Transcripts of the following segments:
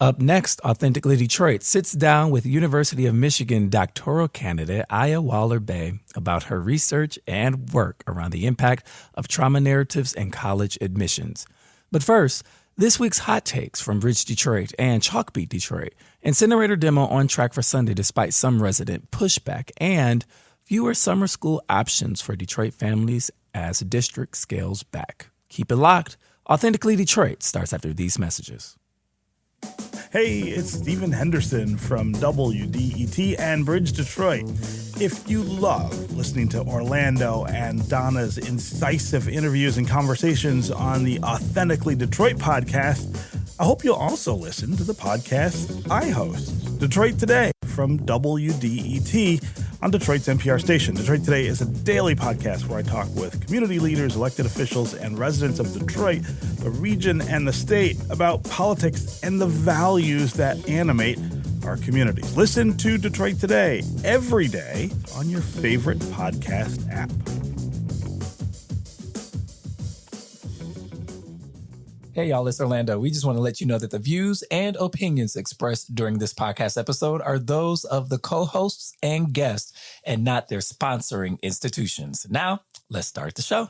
Up next, Authentically Detroit sits down with University of Michigan doctoral candidate Aya Waller-Bey about her research and work around the impact of trauma narratives in college admissions. But first, this week's hot takes from Bridge Detroit and Chalkbeat Detroit. Incinerator demo on track for Sunday despite some resident pushback, and fewer summer school options for Detroit families as district scales back. Keep it locked. Authentically Detroit starts after these messages. Hey, it's Stephen Henderson from WDET and Bridge Detroit. If you love listening to Orlando and Donna's incisive interviews and conversations on the Authentically Detroit podcast, I hope you'll also listen to the podcast I host, Detroit Today, from WDET on Detroit's NPR station. Detroit Today is a daily podcast where I talk with community leaders, elected officials, and residents of Detroit, the region, and the state about politics and the values that animate our communities. Listen to Detroit Today every day on your favorite podcast app. Hey, y'all, it's Orlando. We just want to let you know that the views and opinions expressed during this podcast episode are those of the co-hosts and guests and not their sponsoring institutions. Now, let's start the show.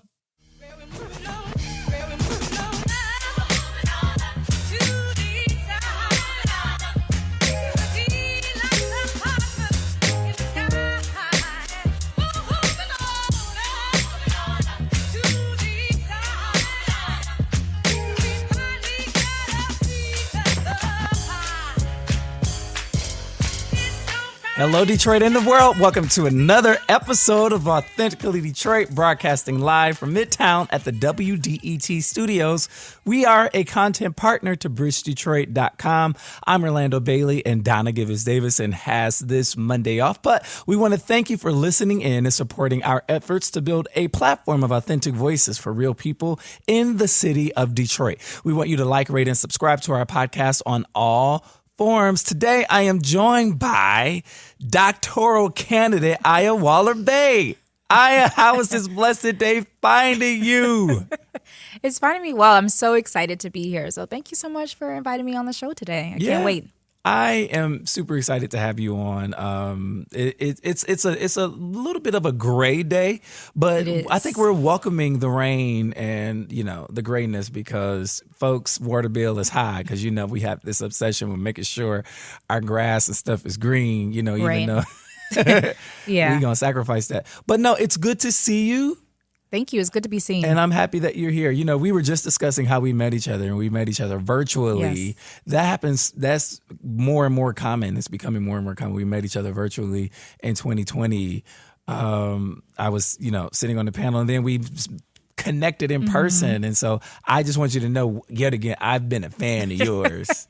Hello, Detroit and the world. Welcome to another episode of Authentically Detroit, broadcasting live from Midtown at the WDET studios. We are a content partner to BridgeDetroit.com. I'm Orlando Bailey, and Donna Givens-Davison has this Monday off. But we want to thank you for listening in and supporting our efforts to build a platform of authentic voices for real people in the city of Detroit. We want you to like, rate, and subscribe to our podcast on all forms. Today, I am joined by doctoral candidate Aya Waller-Bey. Aya, how was this blessed day finding you? It's finding me well. I'm so excited to be here. So thank you so much for inviting me on the show today. I can't wait. I am super excited to have you on. It's a little bit of a gray day, but I think we're welcoming the rain and, the grayness because folks' water bill is high because, we have this obsession with making sure our grass and stuff is green, even though yeah, we're going to sacrifice that. But no, it's good to see you. Thank you. It's good to be seen. And I'm happy that you're here. We were just discussing how we met each other, and we met each other virtually. Yes. That happens. That's more and more common. It's becoming more and more common. We met each other virtually in 2020. I was, sitting on the panel, and then we connected in person. And so I just want you to know, yet again, I've been a fan of yours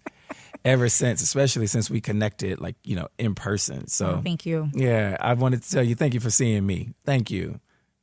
ever since, especially since we connected, in person. So thank you. Yeah, I wanted to tell you, thank you for seeing me. Thank you.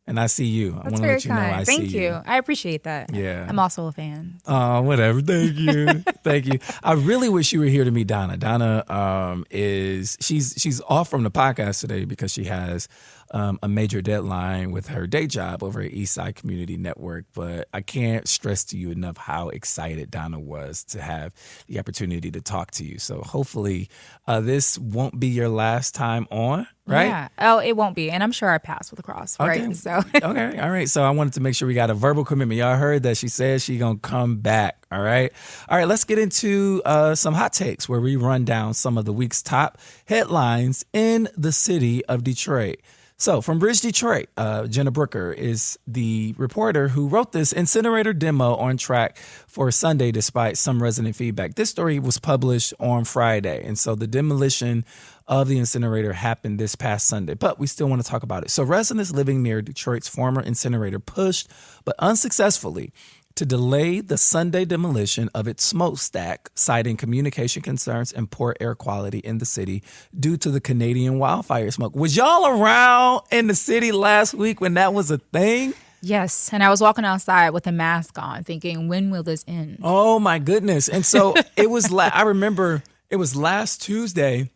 And I see you. I want to let you know I see you. Thank you. I appreciate that. Yeah. I'm also a fan. Oh, whatever. Thank you. Thank you. I really wish you were here to meet Donna. Donna she's off from the podcast today because she has a major deadline with her day job over at Eastside Community Network. But I can't stress to you enough how excited Donna was to have the opportunity to talk to you. So hopefully this won't be your last time on. Right? Yeah. Oh, it won't be. And I'm sure our paths will cross. Okay. Right. So okay. All right. So I wanted to make sure we got a verbal commitment. Y'all heard that she said she gonna come back. All right. All right. Let's get into some hot takes where we run down some of the week's top headlines in the city of Detroit. So from Bridge Detroit, Jenna Brooker is the reporter who wrote this incinerator demo on track for Sunday despite some resident feedback. This story was published on Friday. And so the demolition of the incinerator happened this past Sunday, but we still want to talk about it. So residents living near Detroit's former incinerator pushed, but unsuccessfully, to delay the Sunday demolition of its smokestack, citing communication concerns and poor air quality in the city due to the Canadian wildfire smoke. Was y'all around in the city last week when that was a thing? yes. And I was walking outside with a mask on thinking, when will this end? Oh, my goodness. And so it was, I remember it was last Tuesday.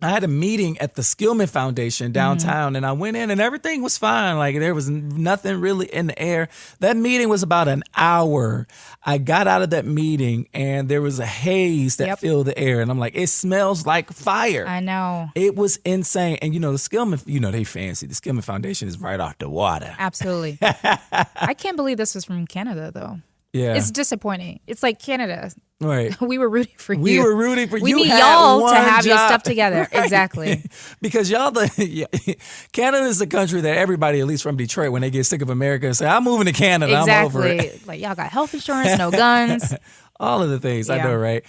I had a meeting at the Skillman Foundation downtown, and I went in and everything was fine. Like there was nothing really in the air. That meeting was about an hour. I got out of that meeting and there was a haze that filled the air. And I'm like, it smells like fire. I know. It was insane. And the Skillman, they fancy. The Skillman Foundation is right off the water. Absolutely. I can't believe this was from Canada, though. Yeah. It's disappointing. It's like Canada. Right. We were rooting for you. We were rooting for you. We need had y'all to have your job. stuff together. Right. Exactly. Because Canada is the country that everybody, at least from Detroit, when they get sick of America, say, I'm moving to Canada. Exactly. I'm over it. Like, y'all got health insurance, no guns. All of the things. Yeah. I know, right?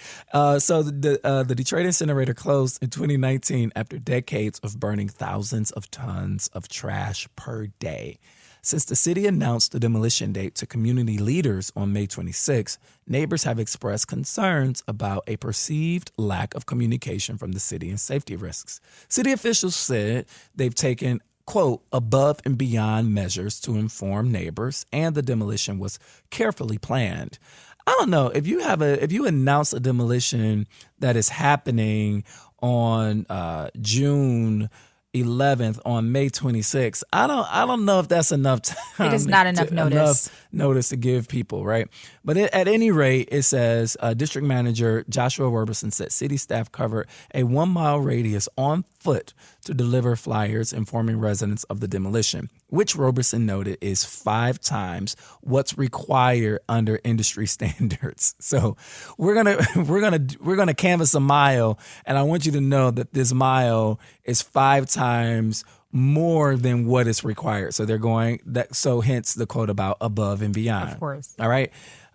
So the Detroit incinerator closed in 2019 after decades of burning thousands of tons of trash per day. Since the city announced the demolition date to community leaders on May 26, neighbors have expressed concerns about a perceived lack of communication from the city and safety risks. City officials said they've taken, quote, above and beyond measures to inform neighbors, and the demolition was carefully planned. I don't know if you announce a demolition that is happening on June 11th on May 26th. I don't know if that's enough time. It is not enough notice. Enough notice to give people, right? But at any rate, it says District Manager Joshua Roberson said city staff covered a 1 mile radius on foot to deliver flyers informing residents of the demolition, which Roberson noted is 5 times what's required under industry standards. So we're gonna canvass a mile, and I want you to know that this mile is 5 times more than what is required. So they're going that. So hence the quote about above and beyond. Of course. All right.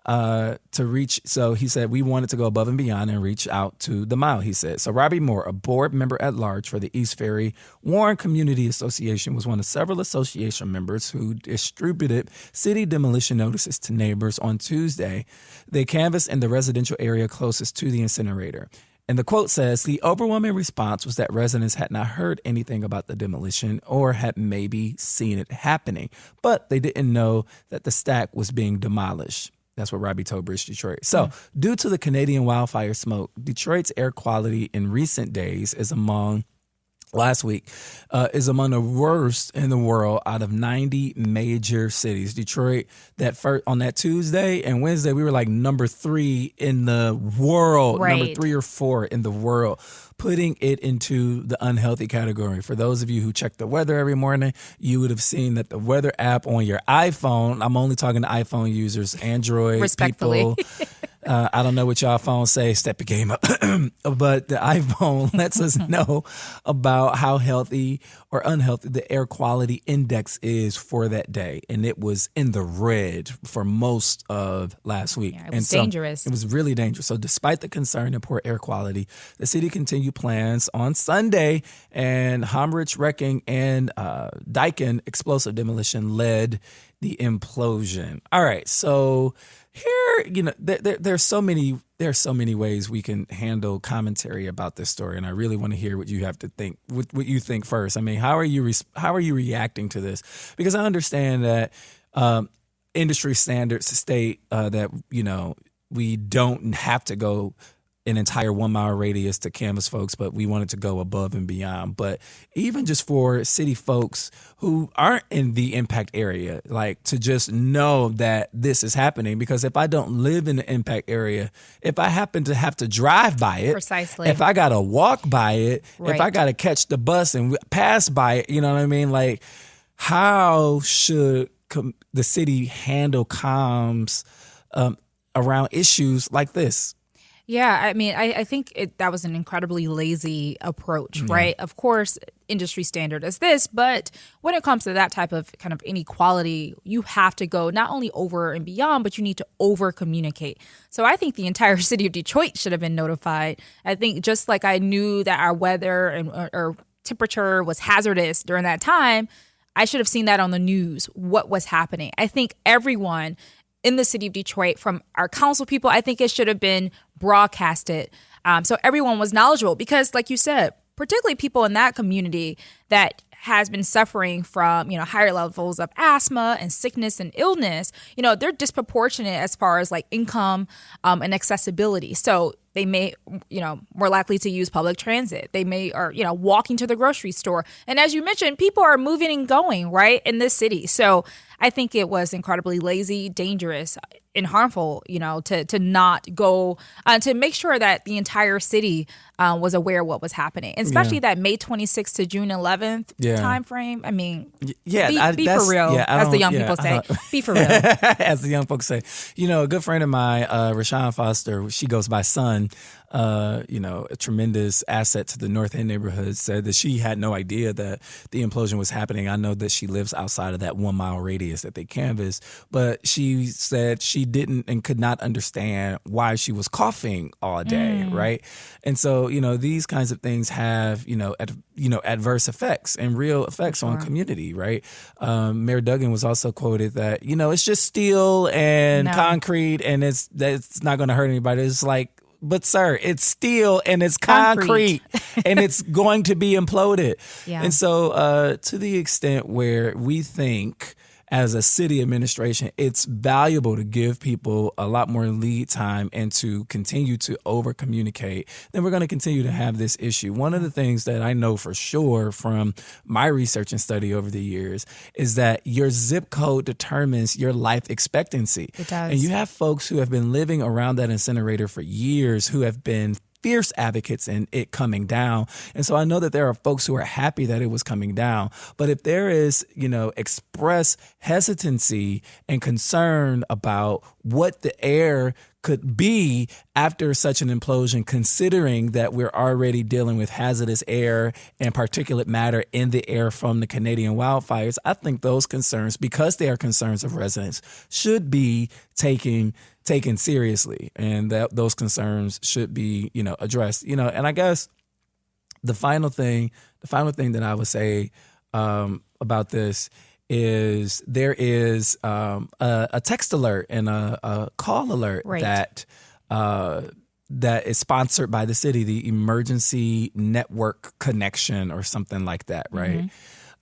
To reach, so he said, we wanted to go above and beyond and reach out to the mile, he said. So Robbie Moore, a board member at large for the East Ferry Warren Community Association, was one of several association members who distributed city demolition notices to neighbors on Tuesday. They canvassed in the residential area closest to the incinerator. And the quote says, the overwhelming response was that residents had not heard anything about the demolition or had maybe seen it happening, but they didn't know that the stack was being demolished. That's what Robbie told Bridge Detroit. So due to the Canadian wildfire smoke, Detroit's air quality in recent days is among the worst in the world out of 90 major cities. Detroit, on that Tuesday and Wednesday, we were like number 3 in the world, right. Number 3 or 4 in the world, putting it into the unhealthy category. For those of you who check the weather every morning, you would have seen that the weather app on your iPhone, I'm only talking to iPhone users, Android Respectfully. people. I don't know what y'all phones say, step your game up, but the iPhone lets us know about how healthy or unhealthy the air quality index is for that day. And it was in the red for most of last week. Yeah, it was dangerous. It was really dangerous. So despite the concern of poor air quality, the city continued plans on Sunday, and Homrich wrecking and Dyken explosive demolition led the implosion. All right, so here, there's so many ways we can handle commentary about this story, and I really want to hear what you have to think, what you think first. I mean, how are you reacting to this? Because I understand that industry standards state that we don't have to go an entire 1 mile radius to canvas folks, but we wanted to go above and beyond. But even just for city folks who aren't in the impact area, like to just know that this is happening, because if I don't live in the impact area, if I happen to have to drive by it, precisely, if I got to walk by it, right. if I got to catch the bus and pass by it, you know what I mean? Like, how should the city handle comms around issues like this? Yeah, I mean, I think that was an incredibly lazy approach, right? Of course, industry standard is this, but when it comes to that type of kind of inequality, you have to go not only over and beyond, but you need to over communicate. So I think the entire city of Detroit should have been notified. I think just like I knew that our weather and or temperature was hazardous during that time, I should have seen that on the news, what was happening. I think everyone in the city of Detroit, from our council people, I think it should have been broadcasted. So everyone was knowledgeable, because like you said, particularly people in that community that has been suffering from, higher levels of asthma and sickness and illness, they're disproportionate as far as like income and accessibility. So They may, more likely to use public transit. They may, or, walking to the grocery store. And as you mentioned, people are moving and going, right, in this city. So I think it was incredibly lazy, dangerous, and harmful, to not go, to make sure that the entire city was aware of what was happening, and especially that May 26th to June 11th time frame. I mean, be for real, as the young people say. Be for real. As the young folks say. A good friend of mine, Rashawn Foster, she goes by Son, a tremendous asset to the North End neighborhood, said that she had no idea that the implosion was happening. I know that she lives outside of that 1 mile radius that they canvassed, but she said she didn't and could not understand why she was coughing all day, right? And so, these kinds of things have, adverse effects and real effects on community, right? Mayor Duggan was also quoted that, it's just steel and concrete and it's not going to hurt anybody. It's like, but sir, it's steel and it's concrete and it's going to be imploded. Yeah. And so to the extent where we think as a city administration, it's valuable to give people a lot more lead time and to continue to over communicate, then we're going to continue to have this issue. One of the things that I know for sure from my research and study over the years is that your zip code determines your life expectancy. It does. And you have folks who have been living around that incinerator for years who have been fierce advocates in it coming down. And so I know that there are folks who are happy that it was coming down. But if there is, express hesitancy and concern about what the air could be after such an implosion, considering that we're already dealing with hazardous air and particulate matter in the air from the Canadian wildfires, I think those concerns, because they are concerns of residents, should be taken seriously, and that those concerns should be, addressed. And I guess the final thing that I would say about this is there is a text alert and a call alert that is sponsored by the city, the Emergency Network Connection or something like that, right?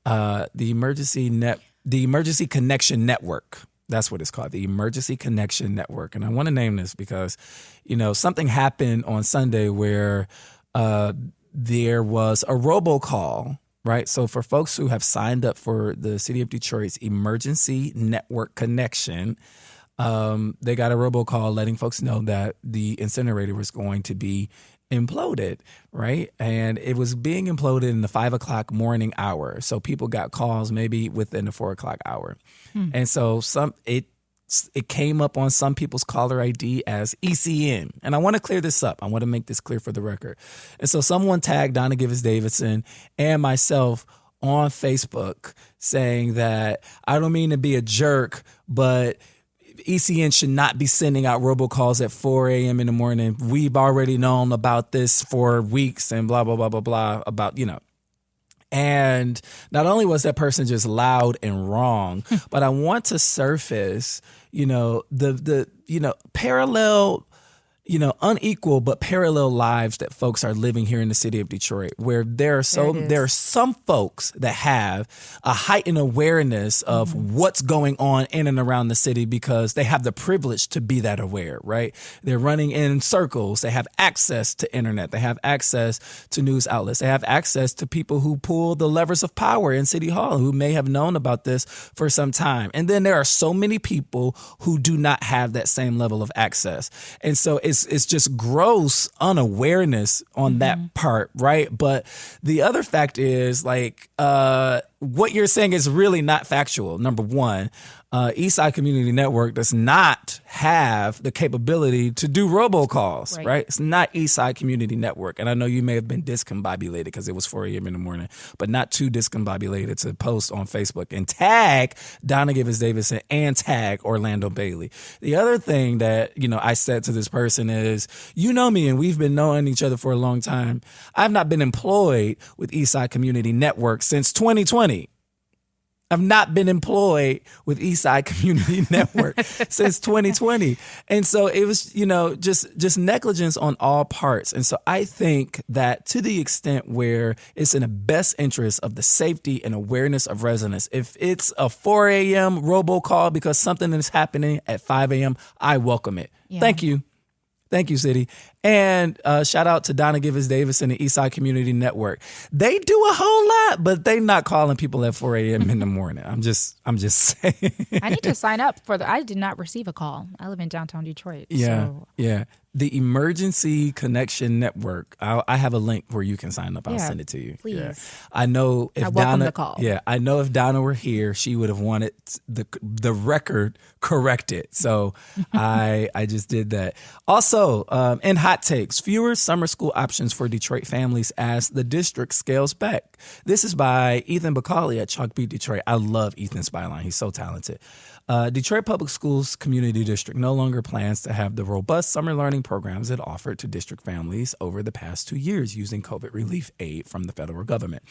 The Emergency Connection Network. That's what it's called, the Emergency Connection Network. And I want to name this because, something happened on Sunday where there was a robocall, right? So for folks who have signed up for the City of Detroit's Emergency Network Connection, they got a robocall letting folks know that the incinerator was going to be imploded, right? And it was being imploded in the 5 o'clock morning hour. So people got calls maybe within the 4 o'clock hour. And so it came up on some people's caller ID as ECN. And I want to clear this up. I want to make this clear for the record. And so someone tagged Donna Givens Davidson and myself on Facebook saying that I don't mean to be a jerk, but ECN should not be sending out robocalls at 4 a.m. in the morning. We've already known about this for weeks and blah, blah, blah, blah, blah, about, And not only was that person just loud and wrong, but I want to surface, the parallel, unequal but parallel lives that folks are living here in the city of Detroit, where there are some folks that have a heightened awareness of what's going on in and around the city because they have the privilege to be that aware, right? They're running in circles. They have access to internet. They have access to news outlets. They have access to people who pull the levers of power in City Hall who may have known about this for some time. And then there are so many people who do not have that same level of access. And so it's just gross unawareness on that part, right? But the other fact is what you're saying is really not factual. Number one, Eastside Community Network does not have the capability to do robocalls, right? It's not Eastside Community Network. And I know you may have been discombobulated because it was 4 a.m. in the morning, but not too discombobulated to post on Facebook and tag Donna Givens Davidson and tag Orlando Bailey. The other thing that, I said to this person is, me and we've been knowing each other for a long time. I've not been employed with Eastside Community Network since 2020. I've not been employed with Eastside Community Network since 2020. And so it was, just negligence on all parts. And so I think that to the extent where it's in the best interest of the safety and awareness of residents, if it's a 4 a.m. robocall because something is happening at 5 a.m., I welcome it. Yeah. Thank you. Thank you, City. And shout out to Donna Givens Davis and the Eastside Community Network. They do a whole lot, but they not calling people at 4 a.m. in the morning. I'm just saying. I need to sign up for I did not receive a call. I live in downtown Detroit. Yeah, So. yeah. The Emergency Connection Network. I have a link where you can sign up. I'll send it to you. Please. Yeah. I know if I welcome Donna. the call. Yeah, I know if Donna were here, she would have wanted the record corrected. So I just did that. Also, in hot takes, fewer summer school options for Detroit families as the district scales back. This is by Ethan Bacali at Chalk Beat Detroit. I love Ethan's byline. He's so talented. Detroit Public Schools Community District no longer plans to have the robust summer learning programs it offered to district families over the past 2 years using COVID relief aid from the federal government.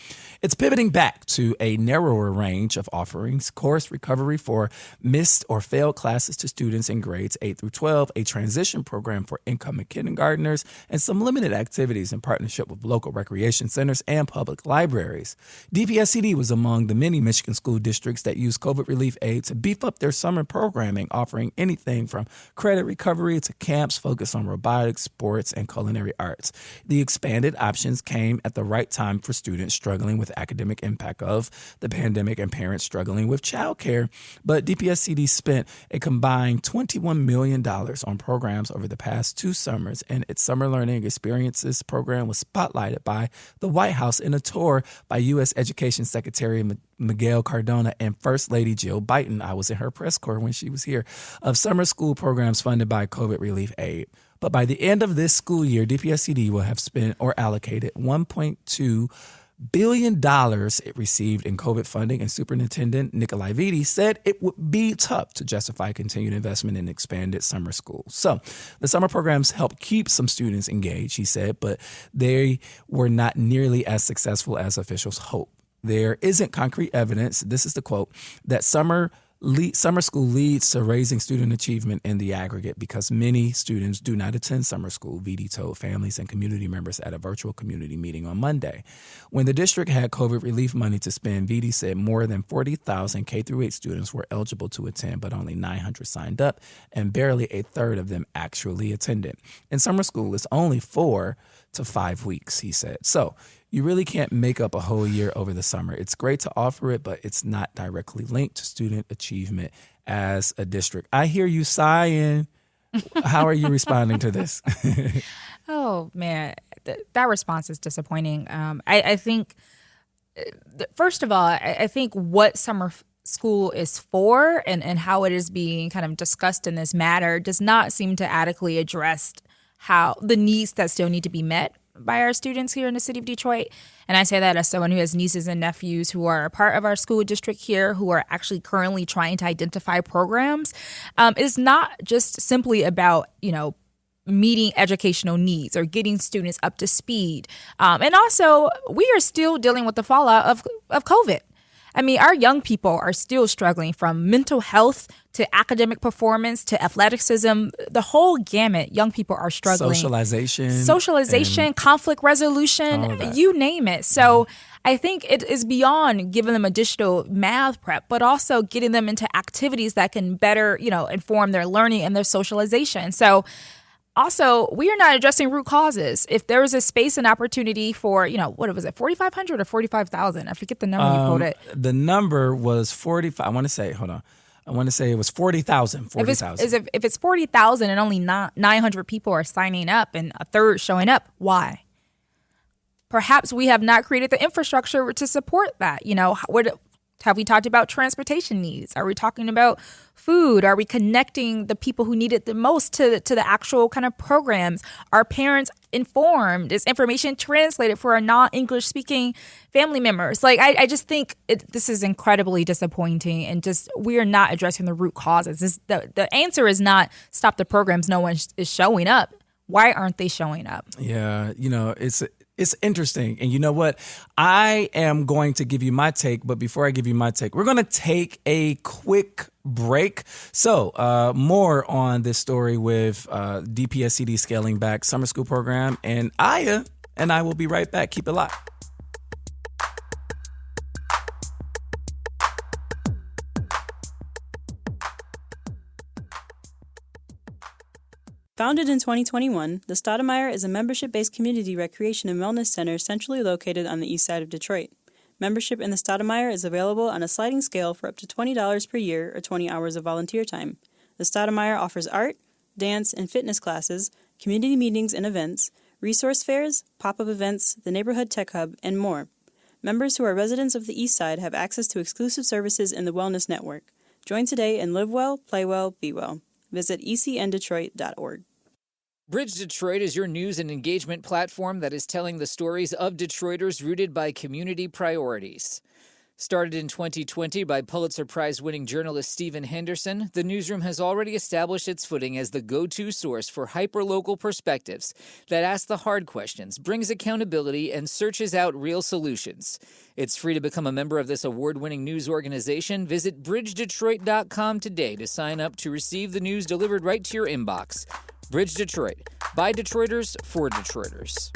It's pivoting back to a narrower range of offerings, course recovery for missed or failed classes to students in grades 8 through 12, a transition program for incoming kindergartners, and some limited activities in partnership with local recreation centers and public libraries. DPSCD was among the many Michigan school districts that used COVID relief aid to beef up their summer programming, offering anything from credit recovery to camps focused on robotics, sports, and culinary arts. The expanded options came at the right time for students struggling with academic impact of the pandemic and parents struggling with childcare. But DPSCD spent a combined $21 million on programs over the past 2 summers, and its summer learning experiences program was spotlighted by the White House in a tour by U.S. Education Secretary Miguel Cardona and First Lady Jill Biden. I was in her press corps when she was here, of summer school programs funded by COVID relief aid. But by the end of this school year, DPSCD will have spent or allocated $1.2 billion it received in COVID funding, and Superintendent Nikolai Vitti said it would be tough to justify continued investment in expanded summer school. So the summer programs helped keep some students engaged, he said, but they were not nearly as successful as officials hoped. There isn't concrete evidence, this is the quote, that summer school leads to raising student achievement in the aggregate because many students do not attend summer school, Vitti told families and community members at a virtual community meeting on Monday. When the district had COVID relief money to spend, Vitti said more than 40,000 K-8 students were eligible to attend, but only 900 signed up, and barely a third of them actually attended. And summer school is only 4 to 5 weeks, he said. So you really can't make up a whole year over the summer. It's great to offer it, but it's not directly linked to student achievement as a district. I hear you sighing. How are you responding to this? Oh, man, that response is disappointing. I think, first of all, I think what summer school is for and how it is being kind of discussed in this matter does not seem to adequately address how the needs that still need to be met by our students here in the city of Detroit. And I say that as someone who has nieces and nephews who are a part of our school district here, who are actually currently trying to identify programs. It's not just simply about, meeting educational needs or getting students up to speed. And also, we are still dealing with the fallout of COVID. I mean, our young people are still struggling from mental health to academic performance to athleticism. The whole gamut. Young people are struggling. Socialization, conflict resolution, you name it. So I think it is beyond giving them additional math prep, but also getting them into activities that can better, inform their learning and their socialization. So also, we are not addressing root causes. If there was a space and opportunity for, what was it, 4,500 or 45,000? I forget the number you quoted. The number was 45. I want to say it was 40,000. 40,000. If it's 40,000 and only 900 people are signing up and a third showing up, why? Perhaps we have not created the infrastructure to support that. Have we talked about transportation needs? Are we talking about food? Are we connecting the people who need it the most to the actual kind of programs? Are parents informed? Is information translated for our non-English speaking family members? I just think this is incredibly disappointing, and just we are not addressing the root causes. The answer is not stop the programs. No one is showing up. Why aren't they showing up? Yeah, it's interesting. And you know what? I am going to give you my take, but before I give you my take, we're going to take a quick break. So more on this story with DPSCD scaling back summer school program, and Aya and I will be right back. Keep it locked. Founded in 2021, the Stoudemire is a membership-based community recreation and wellness center centrally located on the east side of Detroit. Membership in the Stoudemire is available on a sliding scale for up to $20 per year or 20 hours of volunteer time. The Stoudemire offers art, dance, and fitness classes, community meetings and events, resource fairs, pop-up events, the neighborhood tech hub, and more. Members who are residents of the east side have access to exclusive services in the wellness network. Join today and live well, play well, be well. Visit ecndetroit.org. Bridge Detroit is your news and engagement platform that is telling the stories of Detroiters rooted by community priorities. Started in 2020 by Pulitzer Prize-winning journalist Stephen Henderson, the newsroom has already established its footing as the go-to source for hyper-local perspectives that ask the hard questions, brings accountability, and searches out real solutions. It's free to become a member of this award-winning news organization. Visit bridgedetroit.com today to sign up to receive the news delivered right to your inbox. Bridge Detroit, by Detroiters, for Detroiters.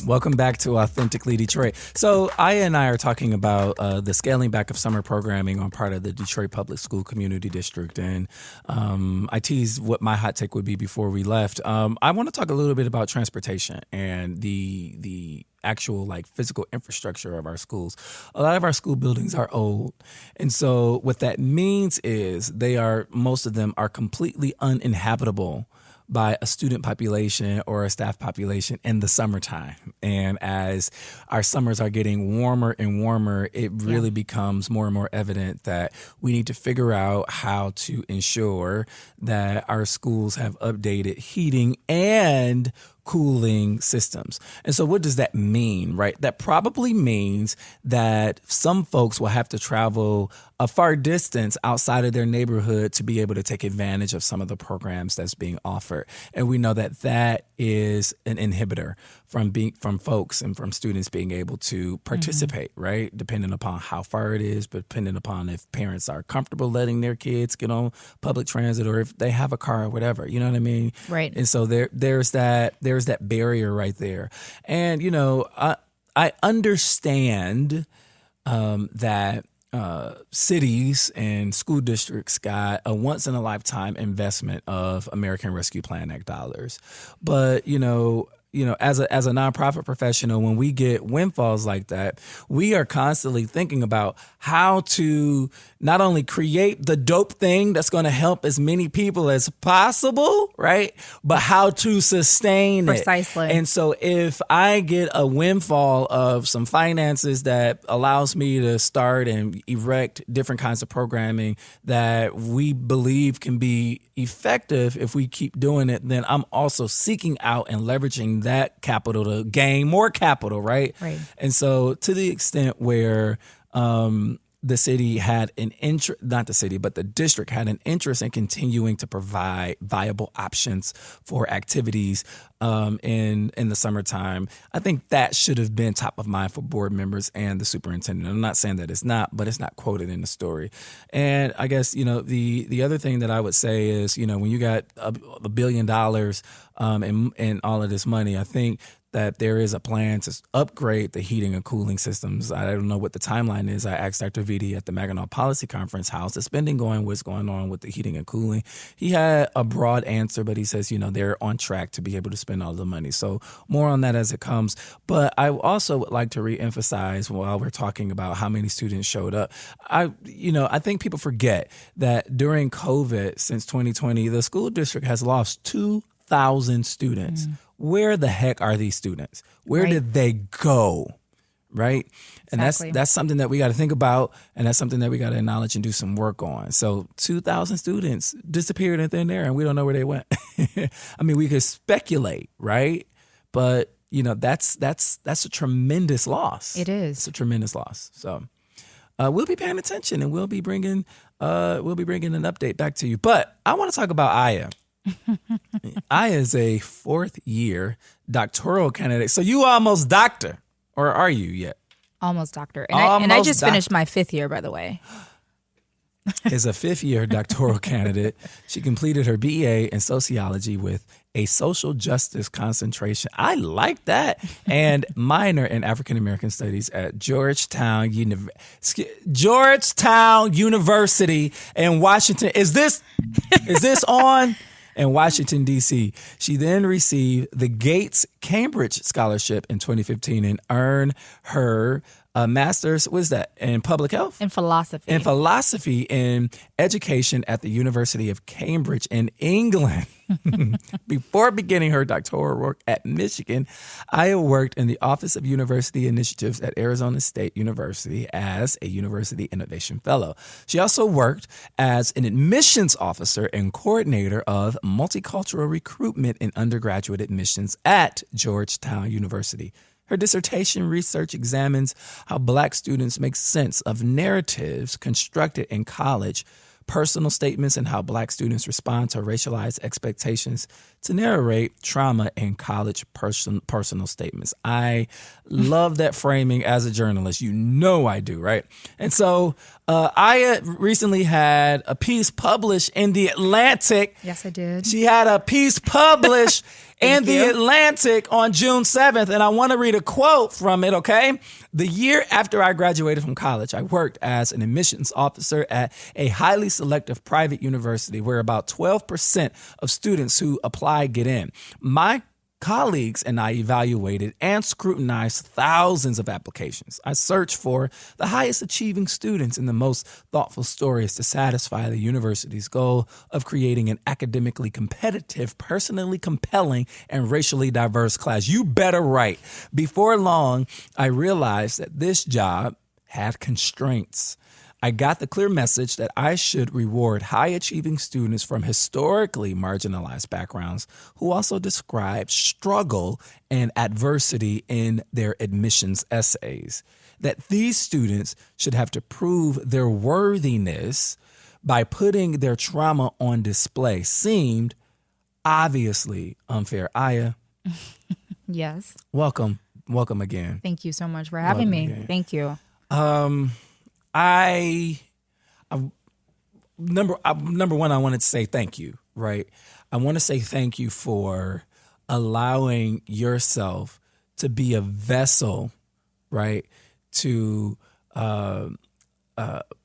Welcome back to Authentically Detroit. So Aya and I are talking about the scaling back of summer programming on part of the Detroit Public School Community District. And I teased what my hot take would be before we left. I want to talk a little bit about transportation and the actual physical infrastructure of our schools. A lot of our school buildings are old. And so what that means is most of them are completely uninhabitable by a student population or a staff population in the summertime. And as our summers are getting warmer and warmer, it really becomes more and more evident that we need to figure out how to ensure that our schools have updated heating and cooling systems. And so what does that mean, right? That probably means that some folks will have to travel a far distance outside of their neighborhood to be able to take advantage of some of the programs that's being offered. And we know that that is an inhibitor from folks and from students being able to participate, right? Depending upon how far it is, but depending upon if parents are comfortable letting their kids get on public transit or if they have a car or whatever, you know what I mean? Right. And so there's that barrier right there. And, I understand that cities and school districts got a once in a lifetime investment of American Rescue Plan Act dollars. But, as a nonprofit professional, when we get windfalls like that, we are constantly thinking about how to not only create the dope thing that's going to help as many people as possible, right? But how to sustain it. Precisely. And so if I get a windfall of some finances that allows me to start and erect different kinds of programming that we believe can be effective if we keep doing it, then I'm also seeking out and leveraging that capital to gain more capital, right? Right. And so to the extent where the city had an interest, not the city, but the district had an interest in continuing to provide viable options for activities in the summertime. I think that should have been top of mind for board members and the superintendent. I'm not saying that it's not, but it's not quoted in the story. And I guess, the other thing that I would say is, when you got $1 billion and all of this money, I think that there is a plan to upgrade the heating and cooling systems. I don't know what the timeline is. I asked Dr. Vitti at the Mackinac Policy Conference, how's the spending going? What's going on with the heating and cooling? He had a broad answer, but he says, they're on track to be able to spend all the money. So more on that as it comes. But I also would like to reemphasize while we're talking about how many students showed up. I think people forget that during COVID, since 2020, the school district has lost 2,000 students. Where the heck are these students? Where did they go? Right? And Exactly. that's something that we got to think about, and that's something that we got to acknowledge and do some work on. So 2,000 students disappeared in thin air, and we don't know where they went. I mean, we could speculate, right? But that's a tremendous loss. It is. It's a tremendous loss. So we'll be paying attention, and we'll be bringing an update back to you. But I want to talk about Aya. Aya is a fourth year doctoral candidate. So you almost doctor, or are you yet? Almost doctor. And I Almost just finished my 5th year, by the way. Is a fifth year doctoral candidate. She completed her BA in sociology with a social justice concentration. I like that. And minor in African American studies at Georgetown University in Washington. Is this on? In Washington, D.C. She then received the Gates Cambridge Scholarship in 2015 and earned her master's, what is that, in public health? In philosophy. In philosophy in education at the University of Cambridge in England. Before beginning her doctoral work at Michigan, Aya worked in the Office of University Initiatives at Arizona State University as a University Innovation Fellow. She also worked as an admissions officer and coordinator of multicultural recruitment in undergraduate admissions at Georgetown University. Her dissertation research examines how Black students make sense of narratives constructed in college, personal statements, and how Black students respond to racialized expectations to narrate trauma in college personal statements. I love that framing as a journalist. You know I do, right? And so Aya recently had a piece published in The Atlantic. Yes, I did. She had a piece published in The Atlantic on June 7th, and I want to read a quote from it, okay? The year after I graduated from college, I worked as an admissions officer at a highly selective private university where about 12% of students who apply get in. My colleagues and I evaluated and scrutinized thousands of applications. I searched for the highest achieving students and the most thoughtful stories to satisfy the university's goal of creating an academically competitive, personally compelling, and racially diverse class. You better write. Before long, I realized that this job had constraints. I got the clear message that I should reward high-achieving students from historically marginalized backgrounds who also describe struggle and adversity in their admissions essays. That these students should have to prove their worthiness by putting their trauma on display seemed obviously unfair. Aya. Yes. Welcome again. Thank you so much for having me. Again. Thank you. Number one, I wanted to say thank you, right? I want to say thank you for allowing yourself to be a vessel, right? To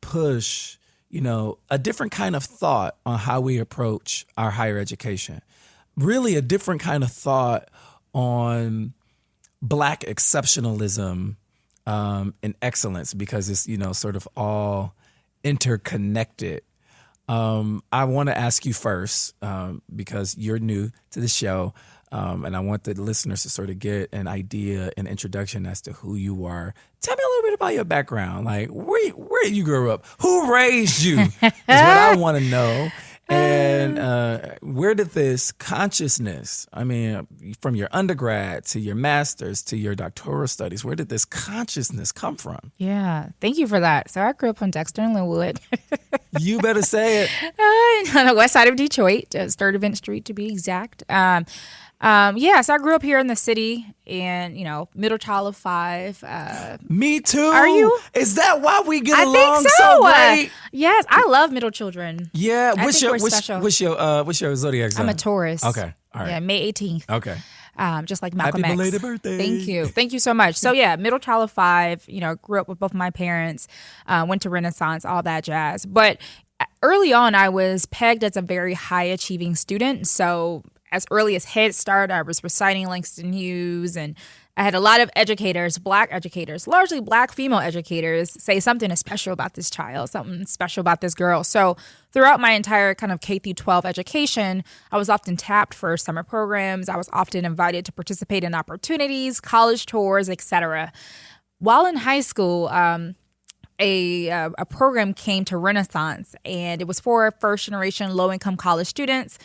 push, a different kind of thought on how we approach our higher education. Really a different kind of thought on Black exceptionalism and excellence, because it's, sort of all interconnected. I want to ask you first, because you're new to the show, and I want the listeners to sort of get an idea, an introduction as to who you are. Tell me a little bit about your background, like where you grew up, who raised you, is what I want to know. And where did this consciousness, from your undergrad to your master's to your doctoral studies, where did this consciousness come from? Yeah, thank you for that. So I grew up on Dexter and Linwood. You better say it. On the west side of Detroit, Sturtevant Street to be exact. So I grew up here in the city and, middle child of 5. Me too. Are you? Is that why we get along I think so great? Yes, I love middle children. Yeah. What's your zodiac sign? I'm a Taurus. Okay. All right. Yeah, May 18th. Okay. Just like Malcolm Happy X. belated birthday. Thank you. Thank you so much. So yeah, middle child of 5, grew up with both my parents, went to Renaissance, all that jazz. But early on, I was pegged as a very high achieving student. So as early as Head Start, I was reciting Langston Hughes, and I had a lot of educators, Black educators, largely Black female educators, say something is special about this child, something special about this girl. So throughout my entire kind of K through 12 education, I was often tapped for summer programs. I was often invited to participate in opportunities, college tours, etc. While in high school, a program came to Renaissance, and it was for first-generation low-income college students.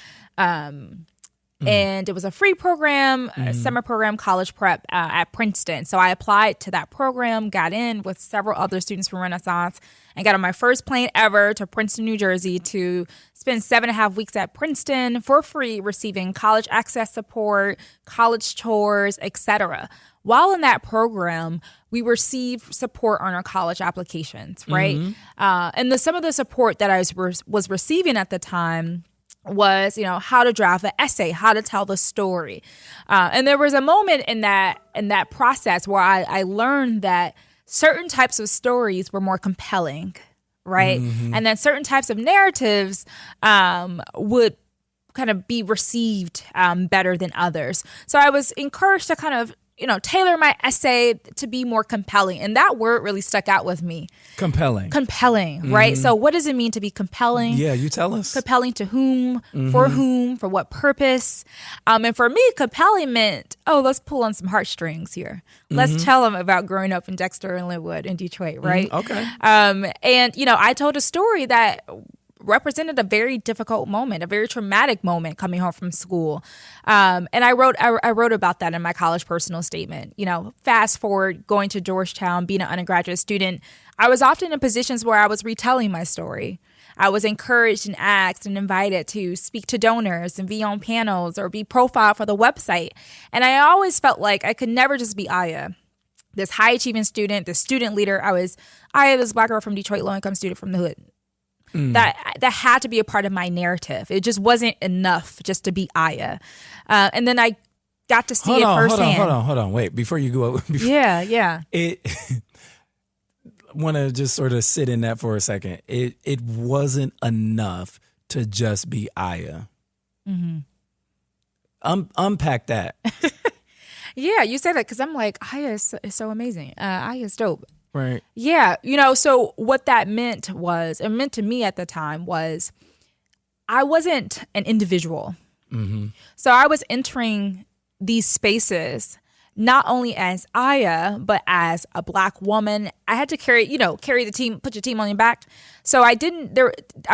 And it was a free program, a summer program, college prep at Princeton. So I applied to that program, got in with several other students from Renaissance, and got on my first plane ever to Princeton, New Jersey to spend 7.5 weeks at Princeton for free, receiving college access support, college tours, etc. While in that program, we received support on our college applications, right? And some of the support that I was receiving at the time was, how to draft an essay, how to tell the story. And there was a moment in that process where I learned that certain types of stories were more compelling, right? And that certain types of narratives would kind of be received better than others. So I was encouraged to kind of, tailor my essay to be more compelling. And that word really stuck out with me. Compelling, right? So what does it mean to be compelling? Yeah, you tell us. Compelling to whom, for what purpose? And for me, compelling meant, let's pull on some heartstrings here. Let's tell them about growing up in Dexter and Linwood in Detroit, right? Okay. And, I told a story that represented a very difficult moment, a very traumatic moment coming home from school. And I wrote about that in my college personal statement. Fast forward, going to Georgetown, being an undergraduate student, I was often in positions where I was retelling my story. I was encouraged and asked and invited to speak to donors and be on panels or be profiled for the website. And I always felt like I could never just be Aya, this high achieving student, this student leader. I was Aya, this Black girl from Detroit, low income student from the hood. That had to be a part of my narrative. It just wasn't enough just to be Aya. And then I got to see it firsthand. Hold on. Wait, before you go. Yeah. Want to just sort of sit in that for a second. It wasn't enough to just be Aya. Unpack that. Yeah, you say that because I'm like, Aya is so amazing. Aya is dope. Right. Yeah. So what that meant to me at the time was I wasn't an individual. So I was entering these spaces not only as Aya, but as a Black woman. I had to carry the team, put your team on your back. So I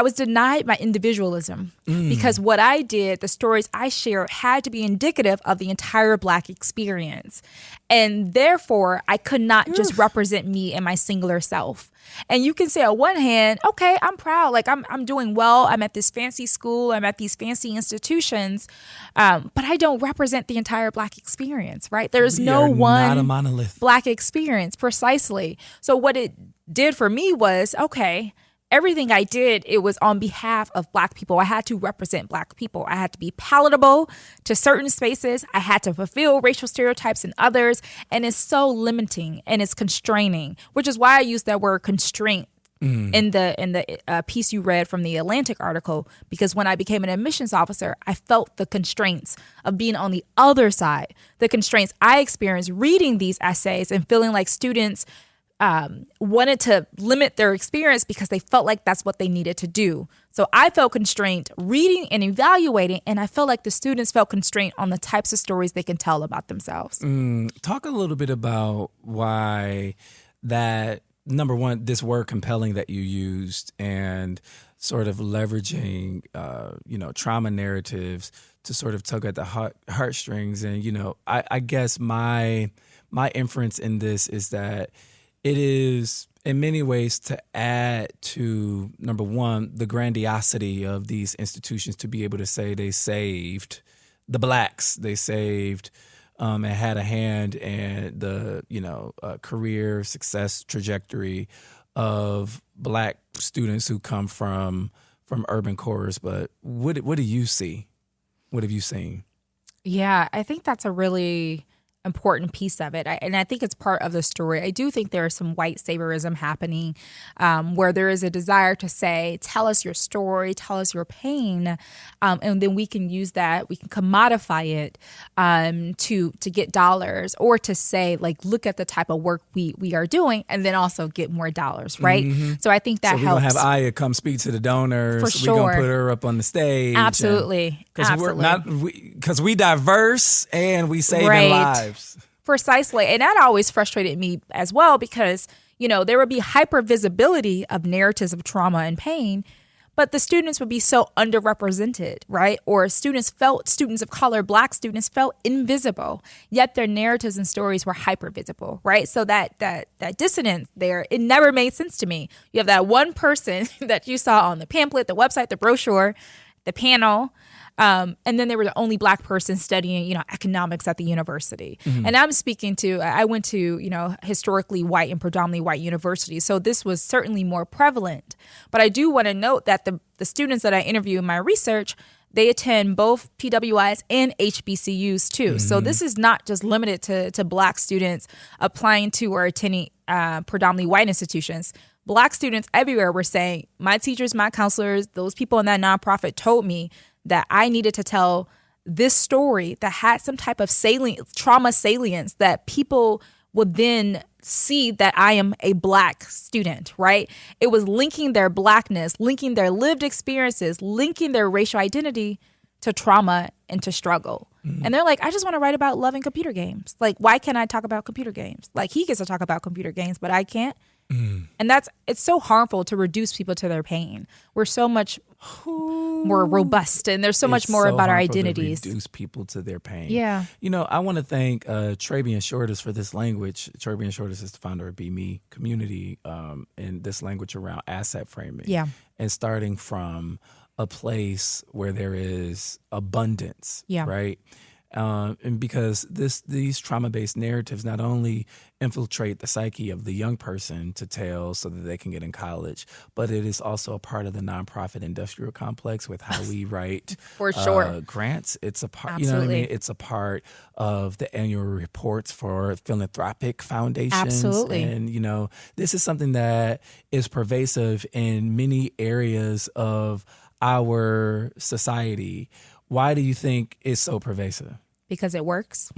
was denied my individualism because what I did, the stories I shared had to be indicative of the entire Black experience. And therefore, I could not just represent me and my singular self. And you can say on one hand, okay, I'm proud. Like I'm doing well. I'm at this fancy school. I'm at these fancy institutions. But I don't represent the entire Black experience, right? There's no one not a monolith. Black experience, precisely. So what it did for me was, okay, everything I did, it was on behalf of Black people. I had to represent Black people. I had to be palatable to certain spaces. I had to fulfill racial stereotypes in others. And it's so limiting and it's constraining, which is why I use that word constraint in the piece you read from the Atlantic article, because when I became an admissions officer, I felt the constraints of being on the other side, the constraints I experienced reading these essays and feeling like students wanted to limit their experience because they felt like that's what they needed to do. So I felt constrained reading and evaluating, and I felt like the students felt constrained on the types of stories they can tell about themselves. Talk a little bit about why that, number one, this word compelling that you used and sort of leveraging, trauma narratives to sort of tug at the heartstrings. And, I guess my inference in this is that it is in many ways to add to, number one, the grandiosity of these institutions to be able to say they saved the Blacks, they saved and had a hand in the, career success trajectory of Black students who come from urban cores. But what do you see? What have you seen? Yeah, I think that's a really important piece of it. And I think it's part of the story. I do think there is some white saviorism happening where there is a desire to say, tell us your story, tell us your pain, and then we can use that, we can commodify it to get dollars, or to say, like, look at the type of work we are doing, and then also get more dollars, right? So I think that helps. So we're going to have Aya come speak to the donors. For sure. We're going to put her up on the stage. Absolutely. Because we diverse and we saving lives. Precisely. And that always frustrated me as well, because, there would be hyper visibility of narratives of trauma and pain, but the students would be so underrepresented, right? Or students of color, Black students felt invisible, yet their narratives and stories were hyper visible, right? So that dissonance there, it never made sense to me. You have that one person that you saw on the pamphlet, the website, the brochure, the panel, and then they were the only Black person studying, economics at the university. And I'm speaking to, I went to, historically white and predominantly white universities. So this was certainly more prevalent. But I do want to note that the students that I interview in my research, they attend both PWIs and HBCUs too. So this is not just limited to Black students applying to or attending predominantly white institutions. Black students everywhere were saying, my teachers, my counselors, those people in that nonprofit told me that I needed to tell this story that had some type of trauma salience that people would then see that I am a Black student, right? It was linking their Blackness, linking their lived experiences, linking their racial identity to trauma and to struggle. And they're like, I just want to write about loving computer games. Like, why can't I talk about computer games? Like, he gets to talk about computer games, but I can't. And it's so harmful to reduce people to their pain. We're so much more robust, and there's so much more about our identities. To reduce people to their pain. Yeah. I want to thank Trabian Shortis for this language. Trabian Shortis is the founder of Be Me Community, and this language around asset framing. Yeah. And starting from a place where there is abundance, Yeah. right? And because these trauma-based narratives not only infiltrate the psyche of the young person to tell so that they can get in college, but it is also a part of the nonprofit industrial complex with how we write For sure. grants. It's a part, Absolutely. you know what I mean? It's a part of the annual reports for philanthropic foundations. Absolutely. And, this is something that is pervasive in many areas of our society. Why do you think it's so pervasive? Because it works.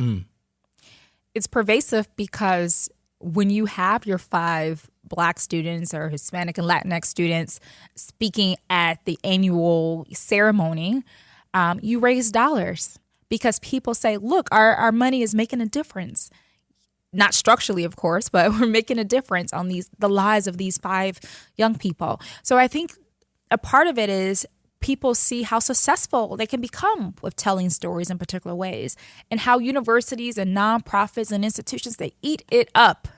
It's pervasive because when you have your 5 Black students or Hispanic and Latinx students speaking at the annual ceremony, you raise dollars because people say, look, our money is making a difference. Not structurally, of course, but we're making a difference on the lives of these 5 young people. So I think a part of it is people see how successful they can become with telling stories in particular ways, and how universities and nonprofits and institutions, they eat it up.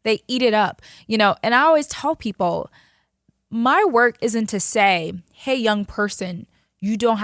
They eat it up, and I always tell people, my work isn't to say, hey, young person, you don't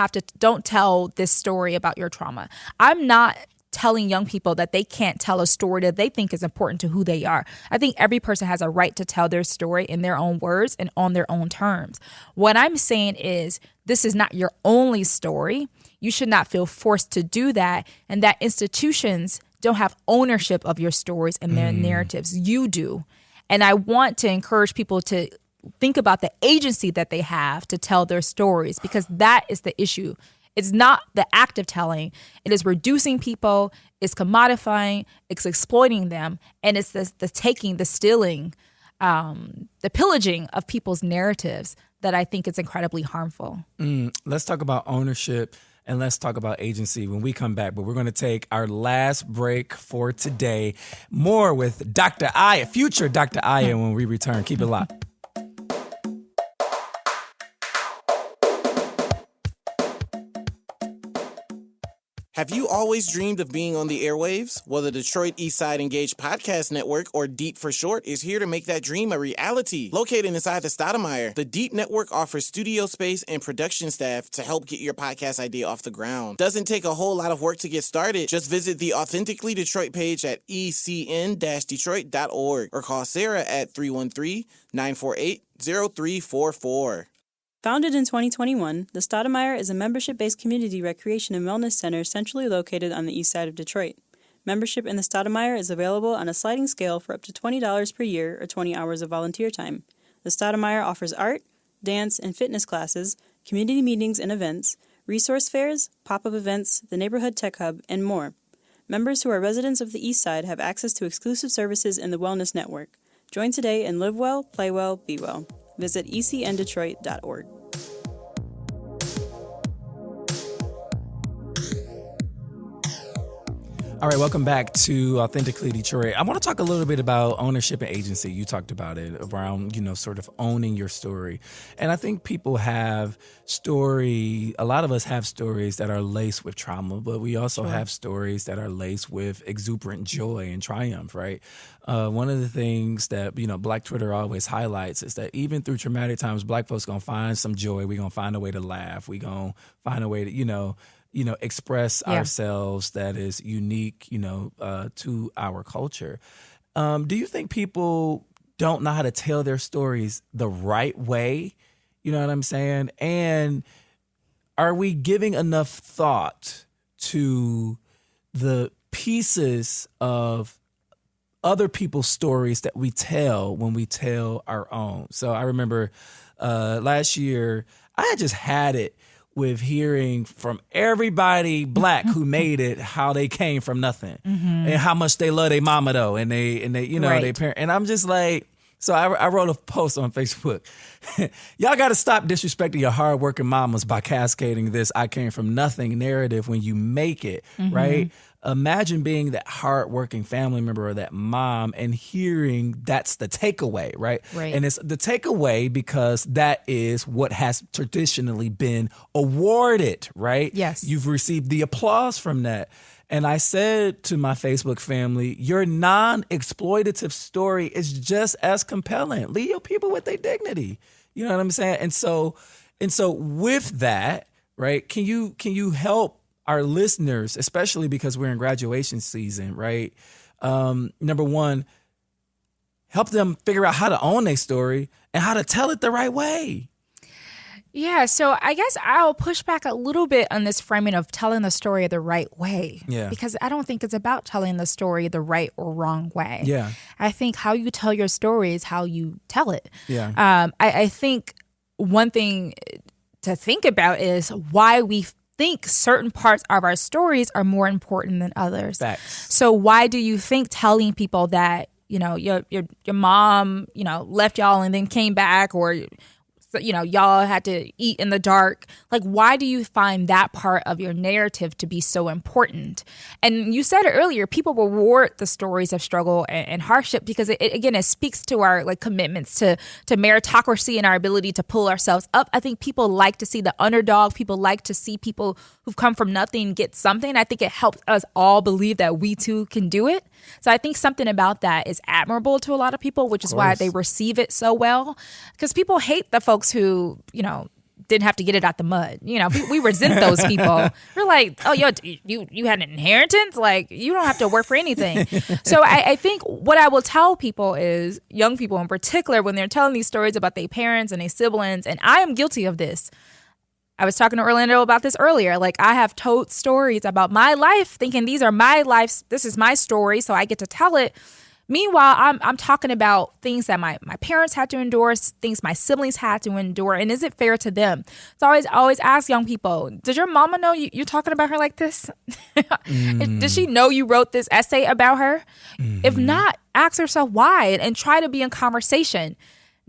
tell this story about your trauma. I'm not telling young people that they can't tell a story that they think is important to who they are. I think every person has a right to tell their story in their own words and on their own terms. What I'm saying is, this is not your only story. You should not feel forced to do that, and that institutions don't have ownership of your stories and their narratives. You do. And I want to encourage people to think about the agency that they have to tell their stories, because that is the issue. It's not the act of telling. It is reducing people. It's commodifying. It's exploiting them. And it's the taking, the stealing, the pillaging of people's narratives that I think is incredibly harmful. Let's talk about ownership and let's talk about agency when we come back. But we're going to take our last break for today. More with Dr. Aya, future Dr. Aya, when we return. Keep it locked. Have you always dreamed of being on the airwaves? Well, the Detroit Eastside Engaged Podcast Network, or DEEP for short, is here to make that dream a reality. Located inside the Stoudemire, the DEEP Network offers studio space and production staff to help get your podcast idea off the ground. Doesn't take a whole lot of work to get started. Just visit the Authentically Detroit page at ecn-detroit.org or call Sarah at 313-948-0344. Founded in 2021, the Stoudemire is a membership-based community recreation and wellness center centrally located on the east side of Detroit. Membership in the Stoudemire is available on a sliding scale for up to $20 per year or 20 hours of volunteer time. The Stoudemire offers art, dance, and fitness classes, community meetings and events, resource fairs, pop-up events, the Neighborhood Tech Hub, and more. Members who are residents of the east side have access to exclusive services in the Wellness Network. Join today and live well, play well, be well. Visit ecndetroit.org. All right, welcome back to Authentically Detroit. I want to talk a little bit about ownership and agency. You talked about it around, sort of owning your story. And I think people a lot of us have stories that are laced with trauma, but we also have stories that are laced with exuberant joy and triumph, right? One of the things that, Black Twitter always highlights is that even through traumatic times, Black folks going to find some joy. We're going to find a way to laugh. We're going to find a way to, express ourselves that is unique, to our culture. Do you think people don't know how to tell their stories the right way? You know what I'm saying? And are we giving enough thought to the pieces of other people's stories that we tell when we tell our own? So I remember last year, I had just had it with hearing from everybody Black who made it, how they came from nothing and how much they love their mama though. And they, you know, their parent. And I'm just like, so I wrote a post on Facebook. Y'all got to stop disrespecting your hardworking mamas by cascading this "I came from nothing" narrative when you make it, right? Imagine being that hardworking family member or that mom and hearing that's the takeaway, right? And it's the takeaway because that is what has traditionally been awarded, right? Yes. You've received the applause from that. And I said to my Facebook family, your non-exploitative story is just as compelling. Leave your people with their dignity. You know what I'm saying? And so with that, right, can you help our listeners, especially because we're in graduation season, right? Number one, help them figure out how to own their story and how to tell it the right way. Yeah, so I guess I'll push back a little bit on this framing of telling the story the right way. Yeah. Because I don't think it's about telling the story the right or wrong way. Yeah. I think how you tell your story is how you tell it. Yeah. I think one thing to think about is why we think certain parts of our stories are more important than others. Facts. So why do you think telling people that, you know, your mom, you know, left y'all and then came back, or you know, y'all had to eat in the dark. Like, why do you find that part of your narrative to be so important? And you said it earlier, people reward the stories of struggle and hardship because it speaks to our like commitments to meritocracy and our ability to pull ourselves up. I think people like to see the underdog. People like to see people who've come from nothing get something. I think it helps us all believe that we too can do it. So I think something about that is admirable to a lot of people, which is why they receive it so well. Because people hate the folks who, you know, didn't have to get it out the mud. You know, we resent those people. We're like, oh, yo, you had an inheritance? Like, you don't have to work for anything. So I think what I will tell people is, young people in particular, when they're telling these stories about their parents and their siblings, and I am guilty of this. I was talking to Orlando about this earlier. Like, I have told stories about my life thinking these are my lives. This is my story, so I get to tell it. Meanwhile, I'm talking about things that my parents had to endure, things my siblings had to endure, and is it fair to them? So I always ask young people, does your mama know you're talking about her like this? Does she know you wrote this essay about her? If not, ask herself why and try to be in conversation.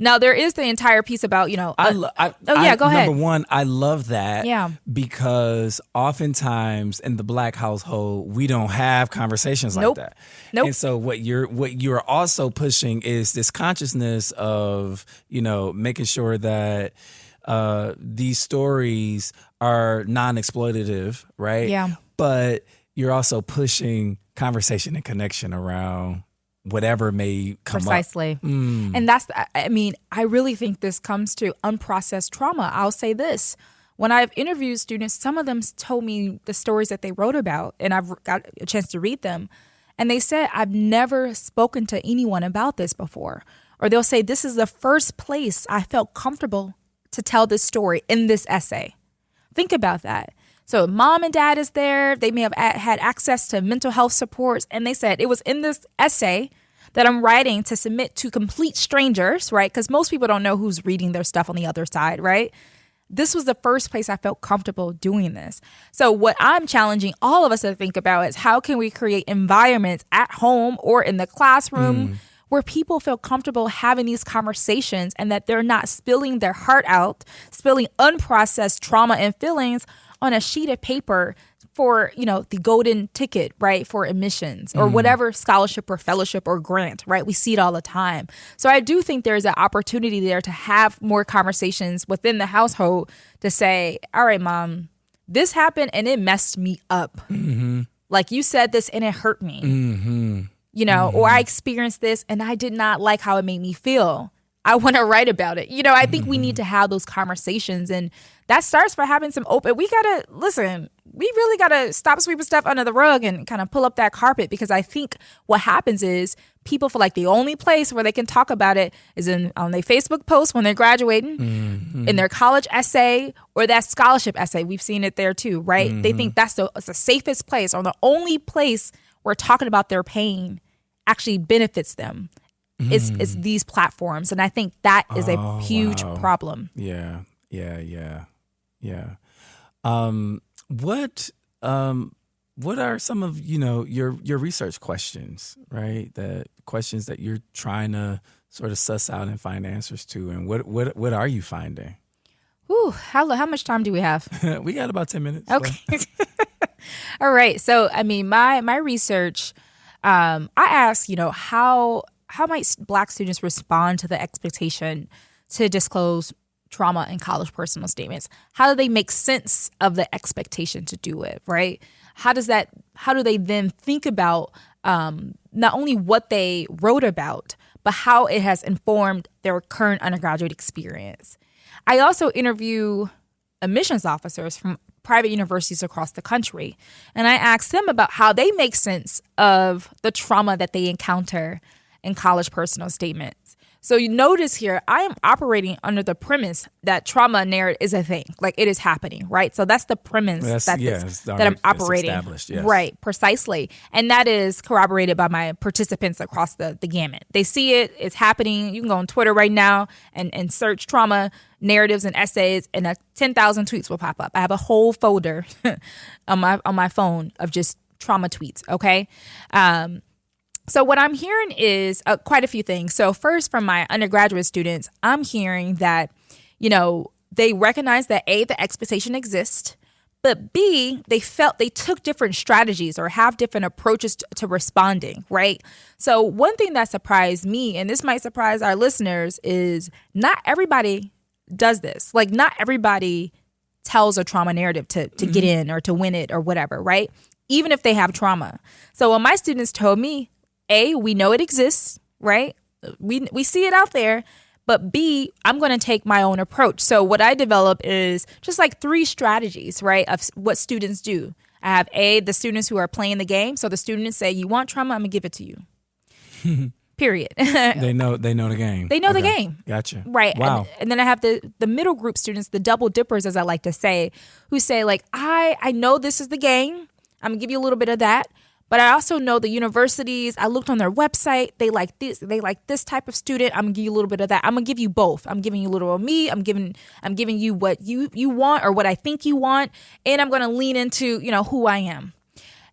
Now, there is the entire piece about, you know... go ahead. Number one, I love that. Yeah. Because oftentimes in the Black household, we don't have conversations like that. And so what you're also pushing is this consciousness of, you know, making sure that these stories are non-exploitative, right? Yeah. But you're also pushing conversation and connection around whatever may come Precisely. up. And that's, I mean, I really think this comes to unprocessed trauma. I'll say this. When I've interviewed students, some of them told me the stories that they wrote about, and I've got a chance to read them. And they said, I've never spoken to anyone about this before. Or they'll say, this is the first place I felt comfortable to tell this story in this essay. Think about that. So mom and dad is there. They may have had access to mental health supports. And they said, it was in this essay that I'm writing to submit to complete strangers, right? Because most people don't know who's reading their stuff on the other side, right? This was the first place I felt comfortable doing this. So what I'm challenging all of us to think about is how can we create environments at home or in the classroom where people feel comfortable having these conversations and that they're not spilling their heart out, spilling unprocessed trauma and feelings on a sheet of paper for, you know, the golden ticket, right, for admissions or whatever scholarship or fellowship or grant, right? We see it all the time. So I do think there's an opportunity there to have more conversations within the household to say, all right, mom, this happened and it messed me up. Like, you said this and it hurt me, you know, or I experienced this and I did not like how it made me feel. I want to write about it. I think we need to have those conversations, and that starts for having some open. We really gotta stop sweeping stuff under the rug and kind of pull up that carpet, because I think what happens is people feel like the only place where they can talk about it is on their Facebook post when they're graduating, in their college essay, or that scholarship essay. We've seen it there too, right? They think it's the safest place, or the only place where talking about their pain actually benefits them. It's these platforms, and I think that is a huge problem. Yeah. What are some of your research questions, right? The questions that you're trying to sort of suss out and find answers to, and what are you finding? Ooh, how much time do we have? We got about 10 minutes. Okay. All right. So, I mean, my research, I asked, how might Black students respond to the expectation to disclose trauma in college personal statements? How do they make sense of the expectation to do it, right? How do they then think about not only what they wrote about, but how it has informed their current undergraduate experience? I also interview admissions officers from private universities across the country, and I asked them about how they make sense of the trauma that they encounter in college personal statements. So you notice here, I am operating under the premise that trauma narrate is a thing, like it is happening, right? So that's the premise that I'm operating. Yes. Right, precisely. And that is corroborated by my participants across the gamut. They see it, it's happening. You can go on Twitter right now and search trauma narratives and essays, and 10,000 tweets will pop up. I have a whole folder on my phone of just trauma tweets, okay? So what I'm hearing is quite a few things. So first, from my undergraduate students, I'm hearing that, they recognize that A, the expectation exists, but B, they felt they took different strategies or have different approaches to responding, right? So one thing that surprised me, and this might surprise our listeners, is not everybody does this. Like, not everybody tells a trauma narrative to get in or to win it or whatever, right? Even if they have trauma. So when my students told me, A, we know it exists, right? We see it out there. But B, I'm going to take my own approach. So what I develop is just like 3 strategies, right, of what students do. I have A, the students who are playing the game. So the students say, you want trauma, I'm going to give it to you. Period. They know the game. They know the game. Gotcha. Right. Wow. And then I have the middle group students, the double dippers, as I like to say, who say, like, I know this is the game. I'm going to give you a little bit of that. But I also know the universities, I looked on their website, they like this type of student. I'm gonna give you a little bit of that. I'm gonna give you both. I'm giving you a little of me. I'm giving you what you want, or what I think you want, and I'm gonna lean into, who I am.